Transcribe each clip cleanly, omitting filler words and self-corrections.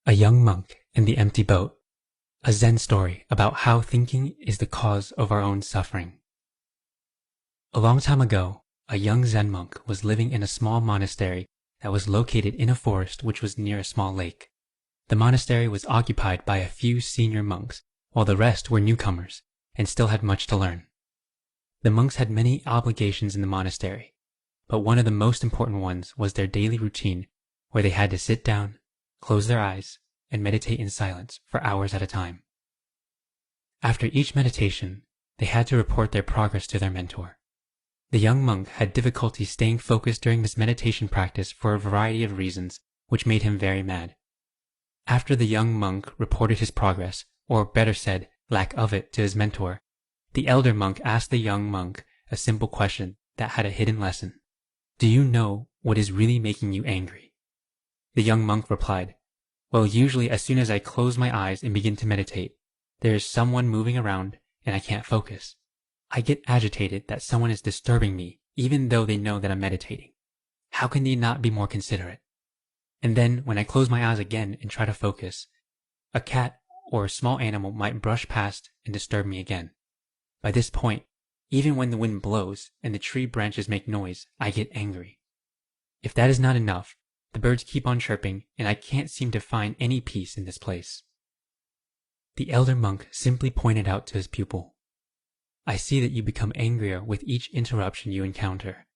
A Young Monk and the Empty Boat, a Zen story about how thinking is the cause of our own suffering. A long time ago, a young Zen monk was living in a small monastery that was located in a forest which was near a small lake. The monastery was occupied by a few senior monks, while the rest were newcomers and still had much to learn. The monks had many obligations in the monastery, but one of the most important ones was their daily routine where they had to sit down, close their eyes, and meditate in silence for hours at a time. After each meditation, they had to report their progress to their mentor. The young monk had difficulty staying focused during this meditation practice for a variety of reasons, which made him very mad. After the young monk reported his progress, or better said, lack of it, to his mentor, the elder monk asked the young monk a simple question that had a hidden lesson. "Do you know what is really making you angry?" The young monk replied, "Well, usually as soon as I close my eyes and begin to meditate, there is someone moving around and I can't focus. I get agitated that someone is disturbing me even though they know that I'm meditating. How can they not be more considerate? And then when I close my eyes again and try to focus, a cat or a small animal might brush past and disturb me again. By this point, even when the wind blows and the tree branches make noise, I get angry. If that is not enough, the birds keep on chirping and I can't seem to find any peace in this place." The elder monk simply pointed out to his pupil, "I see that you become angrier with each interruption you encounter.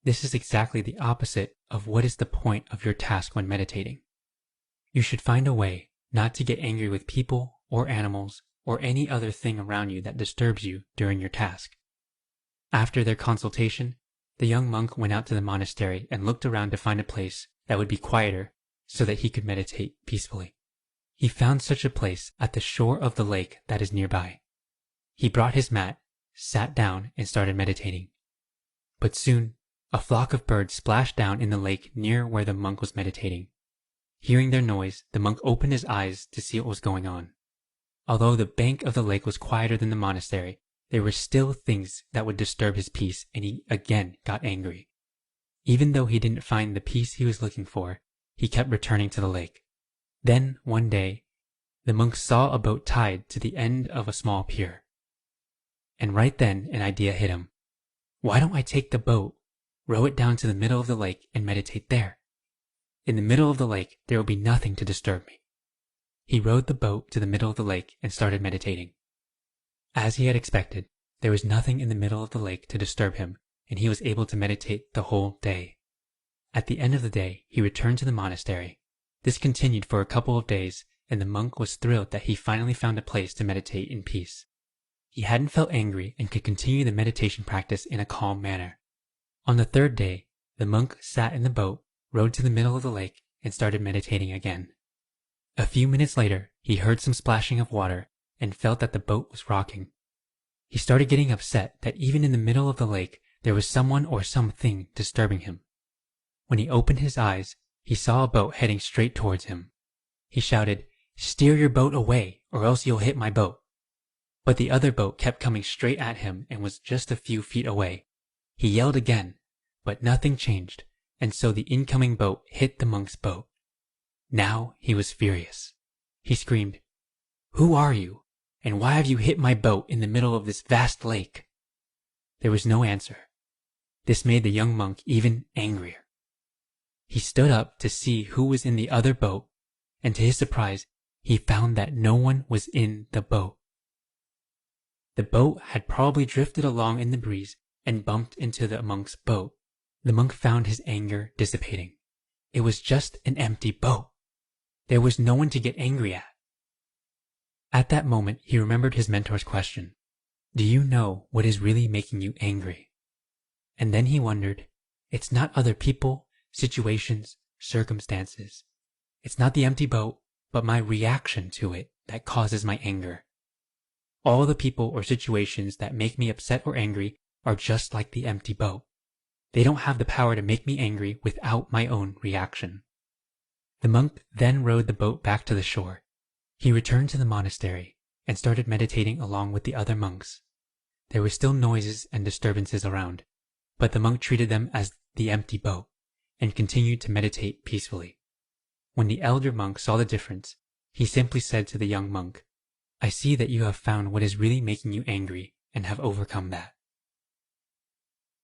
This is exactly the opposite of what is the point of your task when meditating. You should find a way not to get angry with people or animals or any other thing around you that disturbs you during your task." After their consultation, the young monk went out to the monastery and looked around to find a place that would be quieter so that he could meditate peacefully. He found such a place at the shore of the lake that is nearby. He brought his mat, sat down, and started meditating. But soon, a flock of birds splashed down in the lake near where the monk was meditating. Hearing their noise, the monk opened his eyes to see what was going on. Although the bank of the lake was quieter than the monastery, there were still things that would disturb his peace, and he again got angry. Even though he didn't find the peace he was looking for, he kept returning to the lake. Then, one day, the monk saw a boat tied to the end of a small pier. And right then an idea hit him. Why don't I take the boat, row it down to the middle of the lake, and meditate there? In the middle of the lake, there will be nothing to disturb me. He rowed the boat to the middle of the lake and started meditating. As he had expected, there was nothing in the middle of the lake to disturb him, and he was able to meditate the whole day. At the end of the day, he returned to the monastery. This continued for a couple of days, and the monk was thrilled that he finally found a place to meditate in peace. He hadn't felt angry and could continue the meditation practice in a calm manner. On the third day, the monk sat in the boat, rowed to the middle of the lake, and started meditating again. A few minutes later, he heard some splashing of water and felt that the boat was rocking. He started getting upset that even in the middle of the lake, there was someone or something disturbing him. When he opened his eyes, he saw a boat heading straight towards him. He shouted, "Steer your boat away, or else you'll hit my boat." But the other boat kept coming straight at him and was just a few feet away. He yelled again, but nothing changed, and so the incoming boat hit the monk's boat. Now he was furious. He screamed, "Who are you? And why have you hit my boat in the middle of this vast lake?" There was no answer. This made the young monk even angrier. He stood up to see who was in the other boat, and to his surprise, he found that no one was in the boat. The boat had probably drifted along in the breeze and bumped into the monk's boat. The monk found his anger dissipating. It was just an empty boat. There was no one to get angry at. At that moment, he remembered his mentor's question, "Do you know what is really making you angry?" And then he wondered, it's not other people, situations, circumstances. It's not the empty boat, but my reaction to it that causes my anger. All the people or situations that make me upset or angry are just like the empty boat. They don't have the power to make me angry without my own reaction. The monk then rowed the boat back to the shore. He returned to the monastery and started meditating along with the other monks. There were still noises and disturbances around, but the monk treated them as the empty boat and continued to meditate peacefully. When the elder monk saw the difference, he simply said to the young monk, "I see that you have found what is really making you angry and have overcome that."